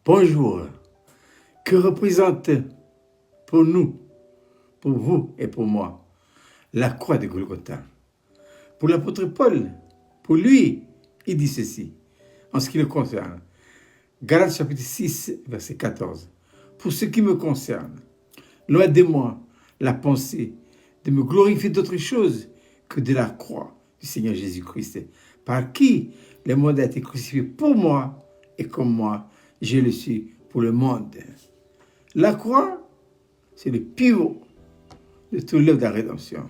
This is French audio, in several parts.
Bonjour. Que représente pour nous, pour vous et pour moi, la croix de Golgotha? Pour l'apôtre Paul, pour lui, il dit ceci, en ce qui le concerne. Galates chapitre 6, verset 14. Pour ce qui me concerne, loin de moi la pensée de me glorifier d'autre chose que de la croix du Seigneur Jésus-Christ, par qui le monde a été crucifié pour moi et comme moi, je le suis pour le monde. La croix, c'est le pivot de toute l'œuvre de la rédemption.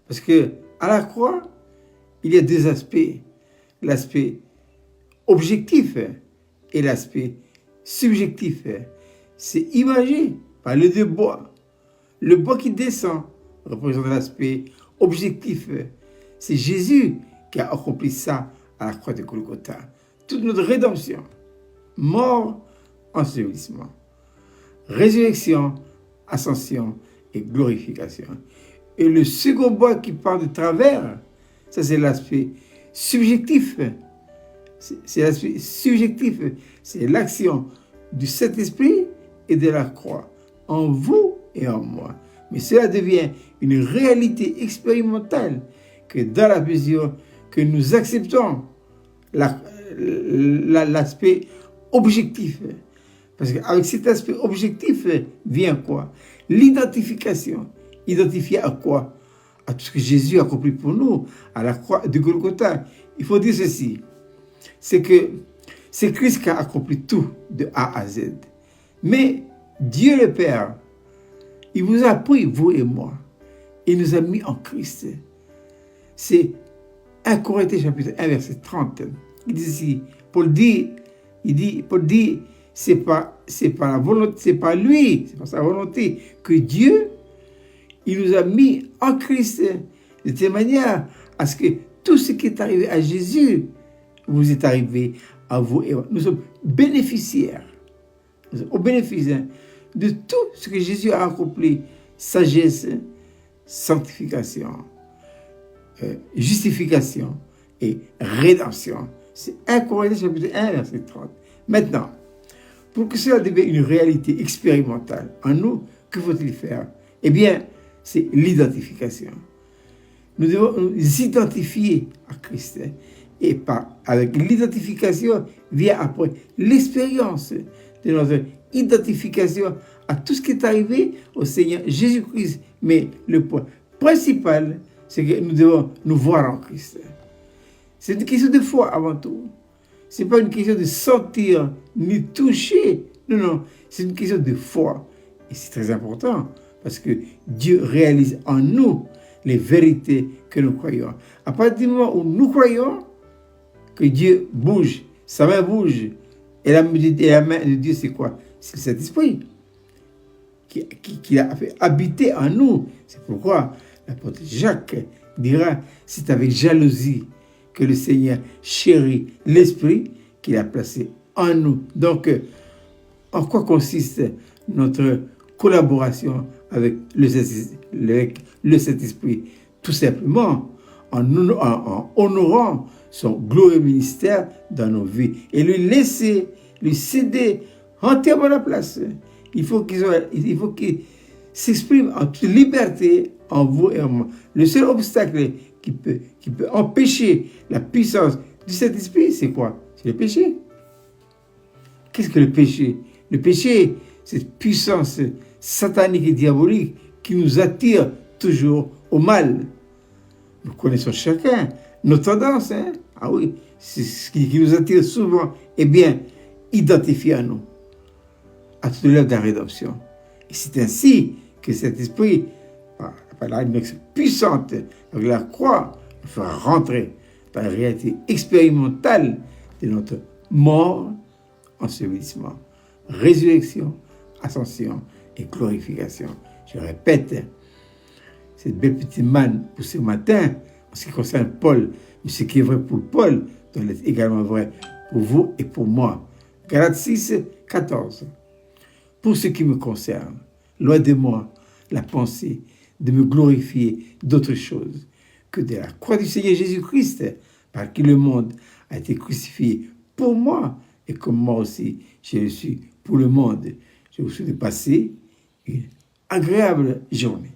Parce que à la croix, il y a deux aspects. L'aspect objectif et l'aspect subjectif. C'est imagé par le deux bois. Le bois qui descend représente l'aspect objectif. C'est Jésus qui a accompli ça à la croix de Golgotha. Toute notre rédemption, mort, ensevelissement, résurrection, ascension et glorification. Et le second bois qui part de travers, ça c'est l'aspect subjectif. C'est l'aspect subjectif, c'est l'action du Saint-Esprit et de la croix en vous et en moi. Mais cela devient une réalité expérimentale que dans la mesure que nous acceptons l'aspect objectif. Parce qu'avec cet aspect objectif vient quoi? L'identification. Identifié à quoi? À tout ce que Jésus a accompli pour nous, à la croix de Golgotha. Il faut dire ceci, c'est que c'est Christ qui a accompli tout de A à Z. Mais Dieu le Père, il vous a pris, vous et moi, il nous a mis en Christ. C'est 1 Corinthiens chapitre 1 verset 30. Il dit ici, Paul dit, c'est pas la volonté, c'est pas lui, c'est pas sa volonté que Dieu, il nous a mis en Christ de telle manière à ce que tout ce qui est arrivé à Jésus vous est arrivé à vous et moi. Nous sommes bénéficiaires. Nous sommes au bénéfice de tout ce que Jésus a accompli. Sagesse, sanctification, justification et rédemption. C'est 1 Corinthiens chapitre 1 verset 30. Maintenant, pour que cela devienne une réalité expérimentale en nous, que faut-il faire? Eh bien, c'est l'identification. Nous devons nous identifier à Christ. Et avec l'identification vient après l'expérience de notre identification à tout ce qui est arrivé au Seigneur Jésus-Christ. Mais le point principal, c'est que nous devons nous voir en Christ. C'est une question de foi avant tout. Ce n'est pas une question de sentir ni toucher. Non, non, c'est une question de foi. Et c'est très important parce que Dieu réalise en nous les vérités que nous croyons. À partir du moment où nous croyons que Dieu bouge, sa main bouge, et la main de Dieu, c'est quoi? C'est le Saint-Esprit qui a fait habiter en nous. C'est pourquoi l'apôtre Jacques dira, c'est avec jalousie que le Seigneur chérit l'Esprit qu'il a placé en nous. Donc, en quoi consiste notre collaboration avec le Saint-Esprit? Tout simplement en honorant son glorieux ministère dans nos vies et lui céder entièrement la place. Il faut qu'il s'exprime en toute liberté en vous et en moi. Le seul obstacle qui peut empêcher la puissance du Saint-Esprit, c'est quoi? C'est le péché. Qu'est-ce que le péché? Le péché, c'est cette puissance satanique et diabolique qui nous attire toujours au mal. Nous connaissons chacun nos tendances. Ah oui, c'est ce qui nous attire souvent. Eh bien, identifié à nous, à toute l'œuvre de la rédemption. Et c'est ainsi que cet esprit, par la rédemption puissante, avec la croix, nous fera rentrer dans la réalité expérimentale de notre mort, ensevelissement, résurrection, ascension et glorification. Je répète, cette belle petite manne pour ce matin, en ce qui concerne Paul, mais ce qui est vrai pour Paul doit être également vrai pour vous et pour moi. Galates 6, 14. Pour ce qui me concerne, loin de moi la pensée de me glorifier d'autre chose que de la croix du Seigneur Jésus-Christ, par qui le monde a été crucifié pour moi et comme moi aussi, je le suis pour le monde. Je vous souhaite de passer une agréable journée.